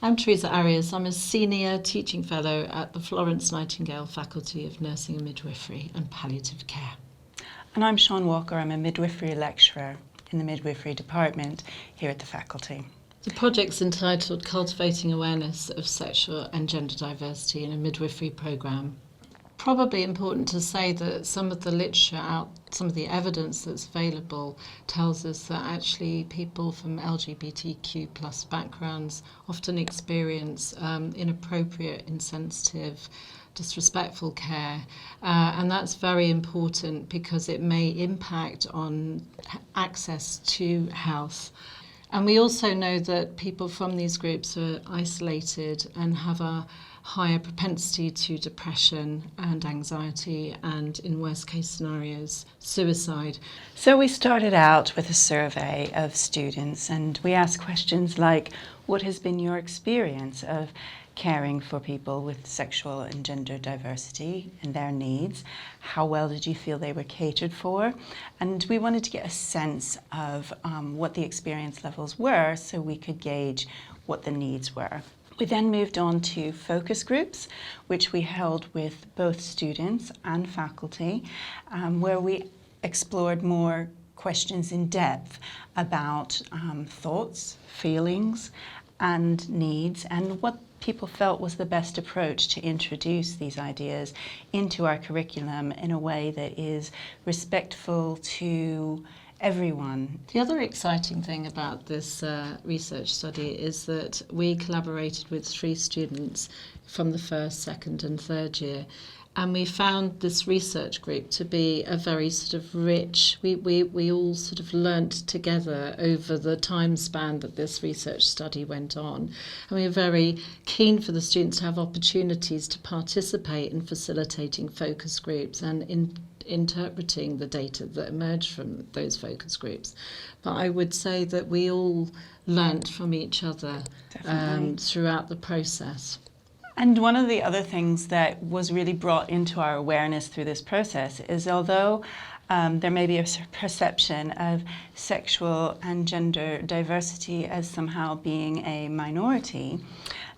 I'm Teresa Arias. I'm a senior teaching fellow at the Florence Nightingale Faculty of Nursing and Midwifery and Palliative Care. And I'm Shawn Walker. I'm a midwifery lecturer in the midwifery department here at the faculty. The project's entitled Cultivating Awareness of Sexual and Gender Diversity in a Midwifery Programme. Probably important to say that some of the literature out, some of the evidence that's available tells us that actually people from LGBTQ plus backgrounds often experience inappropriate, insensitive, disrespectful care, and that's very important because it may impact on access to health. And we also know that people from these groups are isolated and have a higher propensity to depression and anxiety and, in worst case scenarios, suicide. So we started out with a survey of students and we asked questions like, what has been your experience of caring for people with sexual and gender diversity and their needs? How well did you feel they were catered for? And we wanted to get a sense of what the experience levels were so we could gauge what the needs were. We then moved on to focus groups, which we held with both students and faculty, where we explored more questions in depth about thoughts, feelings, and needs, and what people felt was the best approach to introduce these ideas into our curriculum in a way that is respectful to everyone. The other exciting thing about this research study is that we collaborated with 3 students from the first, second and third year, and we found this research group to be a very sort of rich, we all sort of learnt together over the time span that this research study went on, and we were very keen for the students to have opportunities to participate in facilitating focus groups and in interpreting the data that emerged from those focus groups. But I would say that we all learnt from each other throughout the process. And one of the other things that was really brought into our awareness through this process is although there may be a perception of sexual and gender diversity as somehow being a minority,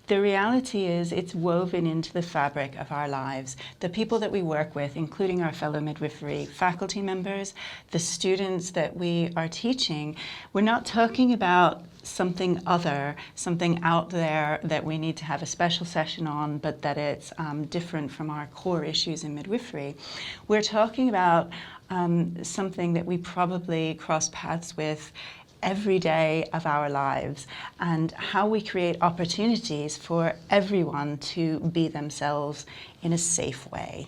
the reality is it's woven into the fabric of our lives. The people that we work with, including our fellow midwifery faculty members, the students that we are teaching, we're not talking about something other, something out there that we need to have a special session on, but that it's different from our core issues in midwifery. We're talking about something that we probably cross paths with every day of our lives, and how we create opportunities for everyone to be themselves in a safe way.